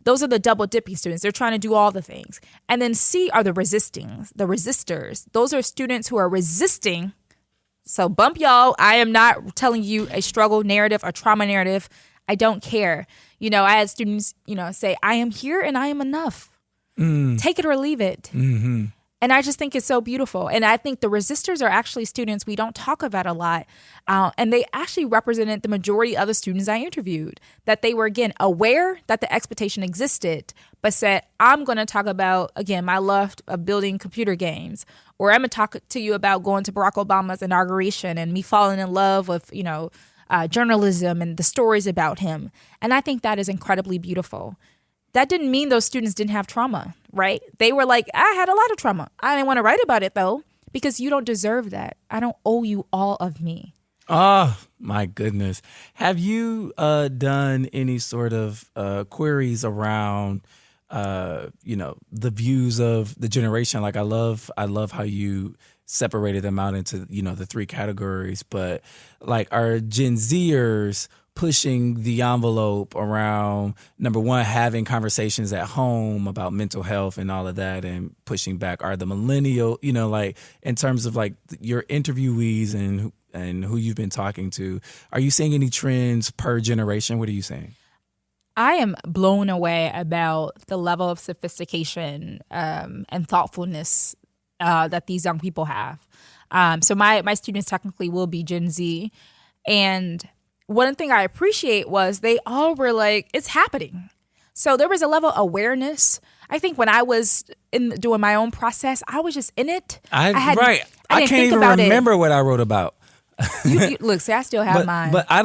Those are the double dipping students. They're trying to do all the things. And then C are the resistors. Those are students who are resisting. So bump y'all. I am not telling you a struggle narrative, a trauma narrative. I don't care. I had students, say, I am here and I am enough. Take it or leave it. Mm-hmm. And I just think it's so beautiful. And I think the resistors are actually students we don't talk about a lot. And they actually represented the majority of the students I interviewed, that they were, again, aware that the expectation existed, but said, I'm going to talk about, again, my love of building computer games, or I'm going to talk to you about going to Barack Obama's inauguration and me falling in love with, journalism and the stories about him. And I think that is incredibly beautiful. That didn't mean those students didn't have trauma, right? They were like, I had a lot of trauma. I didn't want to write about it, though, because you don't deserve that. I don't owe you all of me. Oh, my goodness. Have you done any sort of queries around, the views of the generation? Like, I love how you separated them out into, the 3 categories, but like, are Gen Zers pushing the envelope around, number one, having conversations at home about mental health and all of that, and pushing back? Are the millennial, in terms of like your interviewees and who you've been talking to, are you seeing any trends per generation? What are you saying? I am blown away about the level of sophistication and thoughtfulness that these young people have. So my students technically will be Gen Z. And one thing I appreciate was they all were like, it's happening. So there was a level of awareness. I think when I was doing my own process, I was just in it. I didn't can't think even about remember what I wrote about. Look, see, I still have mine. But I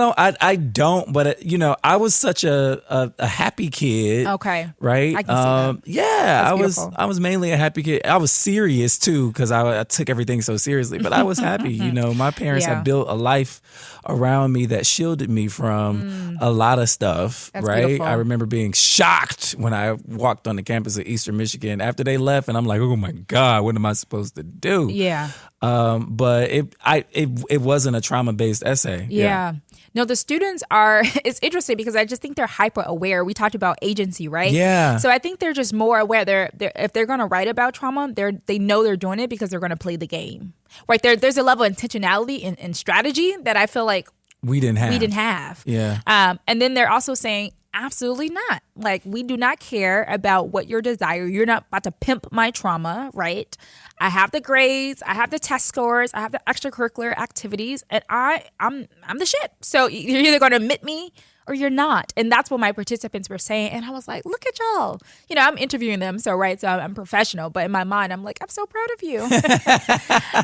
don't. But I was such a happy kid. Okay, right. I can see that. Yeah, That's I was mainly a happy kid. I was serious too because I took everything so seriously. But I was happy. My parents had built a life around me that shielded me from a lot of stuff. That's right. beautiful. I remember being shocked when I walked on the campus of Eastern Michigan after they left, and I'm like, oh my God, what am I supposed to do? Yeah. But it wasn't a trauma-based essay. Yeah. No, the students are, it's interesting because I just think they're hyper aware. We talked about agency, right? Yeah. So I think they're just more aware. If they're going to write about trauma, they know they're doing it because they're going to play the game. Right. There's a level of intentionality and strategy that I feel like we didn't have. Yeah. And then they're also saying, absolutely not. Like, we do not care about what your desire. You're not about to pimp my trauma, right? I have the grades, I have the test scores, I have the extracurricular activities, and I'm the shit. So you're either going to admit me or you're not. And that's what my participants were saying. And I was like, look at y'all. I'm interviewing them. So I'm professional. But in my mind, I'm like, I'm so proud of you.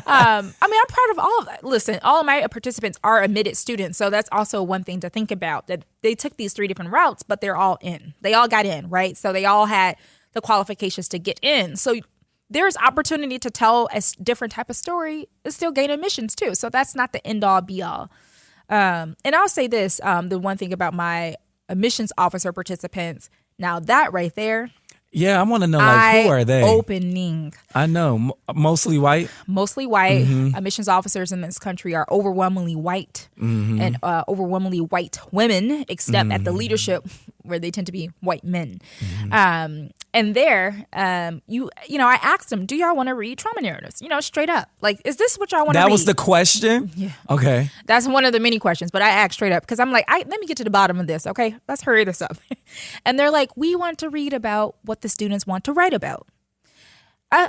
I'm proud of all of that. Listen, all of my participants are admitted students. So that's also one thing to think about, that they took these 3 different routes, but they're all in. They all got in, right? So they all had the qualifications to get in. So there's opportunity to tell a different type of story and still gain admissions too. So that's not the end all be all. And I'll say this, the one thing about my admissions officer participants, now that right there. Yeah, I want to know, who are they? Opening. I know. Mostly white? Mostly white. Admissions officers in this country are overwhelmingly white and overwhelmingly white women, except at the leadership where they tend to be white men. And there, I asked them, do y'all want to read trauma narratives? Straight up. Like, is this what y'all want to read? That was the question? Yeah. Okay. That's one of the many questions, but I asked straight up because I'm like, let me get to the bottom of this, okay? Let's hurry this up. And they're like, we want to read about what the students want to write about.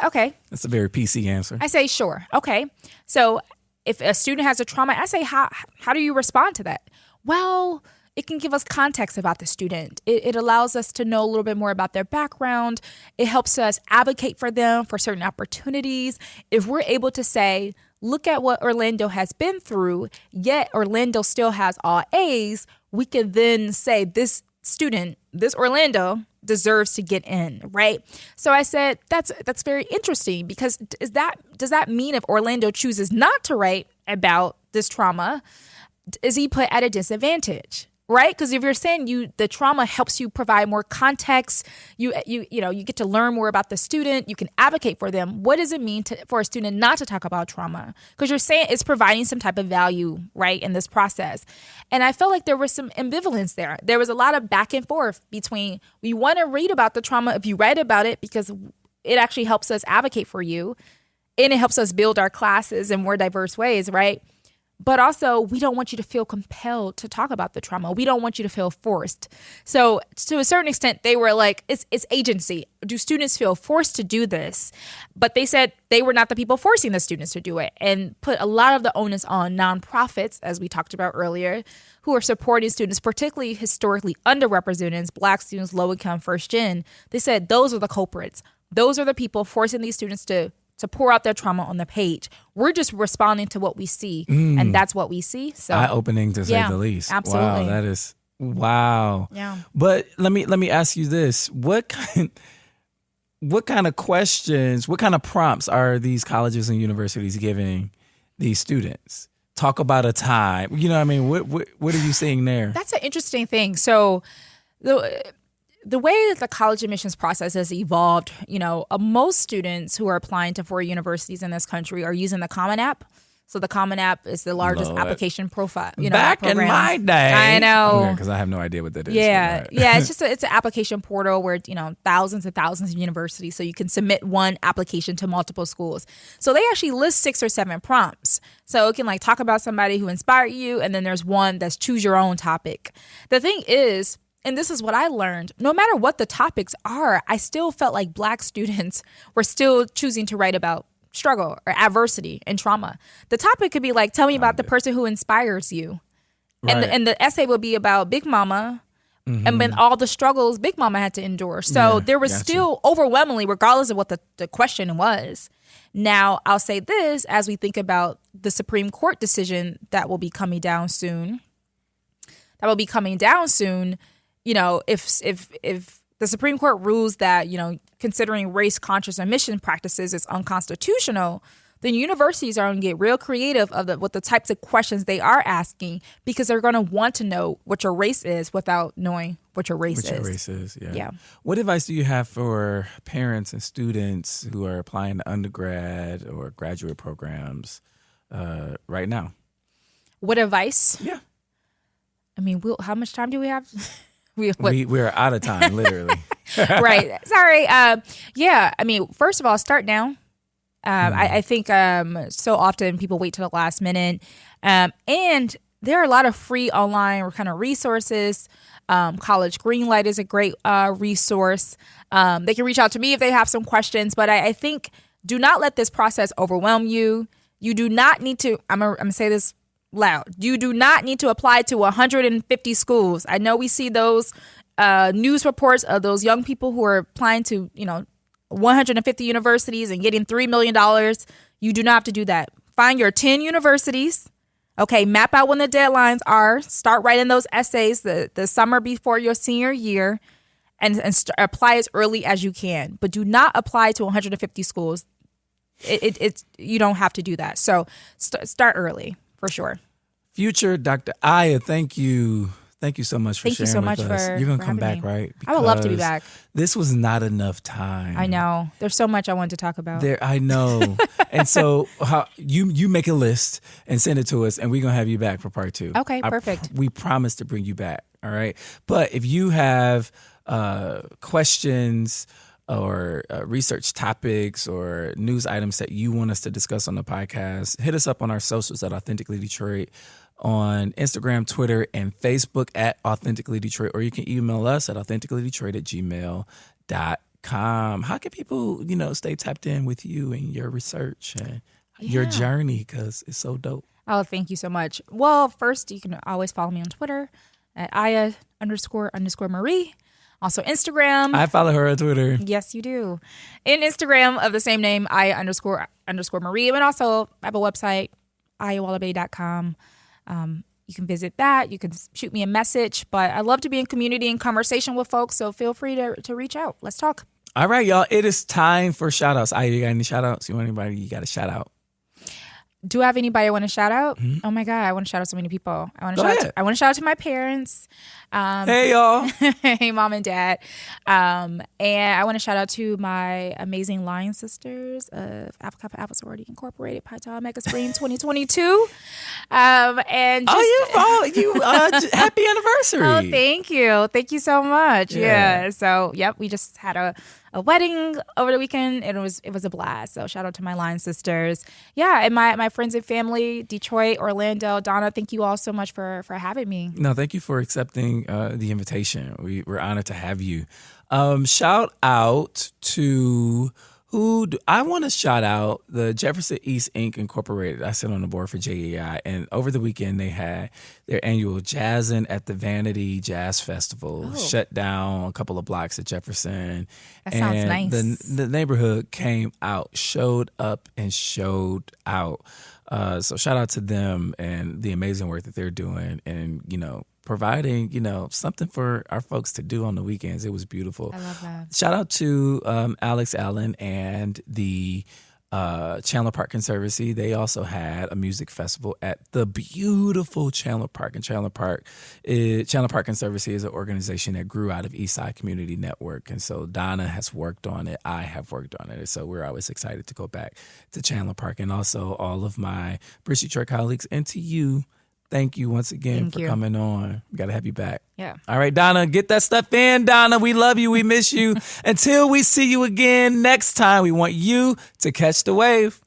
Okay. That's a very PC answer. I say, sure. Okay. So if a student has a trauma, I say, how do you respond to that? Well, it can give us context about the student. It allows us to know a little bit more about their background. It helps us advocate for them for certain opportunities. If we're able to say, look at what Orlando has been through, yet Orlando still has all A's, we can then say this student, this Orlando, deserves to get in, right? So I said, that's very interesting, because does that mean if Orlando chooses not to write about this trauma, is he put at a disadvantage? Right? Because if you're saying the trauma helps you provide more context, you get to learn more about the student, you can advocate for them. What does it mean for a student not to talk about trauma? Because you're saying it's providing some type of value, right, in this process. And I felt like there was some ambivalence there. There was a lot of back and forth between, we want to read about the trauma if you write about it because it actually helps us advocate for you and it helps us build our classes in more diverse ways, right? But also, we don't want you to feel compelled to talk about the trauma. We don't want you to feel forced. So to a certain extent, they were like, it's agency. Do students feel forced to do this? But they said they were not the people forcing the students to do it, and put a lot of the onus on nonprofits, as we talked about earlier, who are supporting students, particularly historically underrepresented, Black students, low income, first gen. They said those are the culprits. Those are the people forcing these students to pour out their trauma on the page. We're just responding to what we see, and that's what we see. So eye-opening, to say the least. Absolutely. Wow, that is wow. Yeah. But let me ask you this: what kind of questions, what kind of prompts are these colleges and universities giving these students? Talk about a time. You know what I mean? What are you seeing there? That's an interesting thing. So the way that the college admissions process has evolved, most students who are applying to 4 universities in this country are using the Common App. So the Common App is the largest application profile. Back in my day, I know, because I have no idea what that is. Yeah, yeah. It's an application portal where thousands and thousands of universities, so you can submit one application to multiple schools. So they actually list 6 or 7 prompts. So it can talk about somebody who inspired you, and then there's one that's choose your own topic. The thing is, and this is what I learned, no matter what the topics are, I still felt like Black students were still choosing to write about struggle or adversity and trauma. The topic could be tell me about the person who inspires you. Right. And the essay would be about Big Mama and then all the struggles Big Mama had to endure. So there was still overwhelmingly, regardless of what the question was. Now, I'll say this, as we think about the Supreme Court decision that will be coming down soon, you know, if the Supreme Court rules that, you know, considering race-conscious admission practices is unconstitutional, then universities are going to get real creative with the types of questions they are asking, because they're going to want to know what your race is without knowing what your race is. Yeah. What advice do you have for parents and students who are applying to undergrad or graduate programs right now? What advice? Yeah. I mean, how much time do we have? We're out of time, literally. Right. Sorry. Yeah. I mean, first of all, start now. I think so often people wait to the last minute. And there are a lot of free online kind of resources. College Greenlight is a great resource. They can reach out to me if they have some questions. But I think do not let this process overwhelm you. You do not need to, I'm going to say this loud. You do not need to apply to 150 schools. I know we see those news reports of those young people who are applying to, 150 universities and getting $3 million. You do not have to do that. Find your 10 universities. Okay, map out when the deadlines are. Start writing those essays the summer before your senior year, and apply as early as you can. But do not apply to 150 schools. You don't have to do that. So start early for sure. Future Dr. Aya, thank you. Thank you so much for sharing so much with us. You're going to come back, right? I would love to be back. This was not enough time. I know. There's so much I wanted to talk about. I know. And so you make a list and send it to us, and we're going to have you back for part 2. Okay, perfect. We promise to bring you back, all right? But if you have questions or research topics or news items that you want us to discuss on the podcast, hit us up on our socials at Authentically Detroit, on Instagram, Twitter, and Facebook at Authentically Detroit, or you can email us at authenticallydetroit@gmail.com. How can people, stay tapped in with you and your research and your journey? Because it's so dope. Oh, thank you so much. Well, first, you can always follow me on Twitter at Aya__Marie. Also Instagram. I follow her on Twitter. Yes, you do. In Instagram of the same name, Aya__Marie. And also I have a website, Waller-Bey.com. You can visit that. You can shoot me a message. But I love to be in community and conversation with folks, so feel free to reach out. Let's talk. All right, y'all. It is time for shout-outs. You got any shout-outs? You want anybody you got to shout out? Do I have anybody I want to shout out? Mm-hmm. Oh, my God. I want to shout out so many people. I want to shout out to my parents. Hey, y'all. Hey, Mom and Dad. And I want to shout out to my amazing line sisters of Alpha Kappa Alpha Sorority Incorporated, Pi Tau Omega Spring 2022. And just, happy anniversary. Oh, thank you. Thank you so much. Yeah. So, we just had a wedding over the weekend, and it was a blast. So shout out to my line sisters. Yeah, and my friends and family, Detroit, Orlando, Donna, thank you all so much for having me. No, thank you for accepting the invitation. We're honored to have you. Shout out to I want to shout out the Jefferson East Inc. Incorporated. I sit on the board for JEI, and over the weekend they had their annual Jazzin' at the Vanity Jazz Festival. Shut down a couple of blocks at Jefferson. That sounds nice. The neighborhood came out, showed up, and showed out. So shout out to them and the amazing work that they're doing, and providing, something for our folks to do on the weekends. It was beautiful. I love that. Shout out to Alex Allen and the Chandler Park Conservancy. They also had a music festival at the beautiful Chandler Park. And Chandler Park Conservancy is an organization that grew out of Eastside Community Network. And so Donna has worked on it. I have worked on it. So we're always excited to go back to Chandler Park. And also all of my Bridge Detroit colleagues, and to you, thank you once again for coming on. We got to have you back. Yeah. All right, Donna, get that stuff in, Donna. We love you. We miss you. Until we see you again next time, we want you to catch the wave.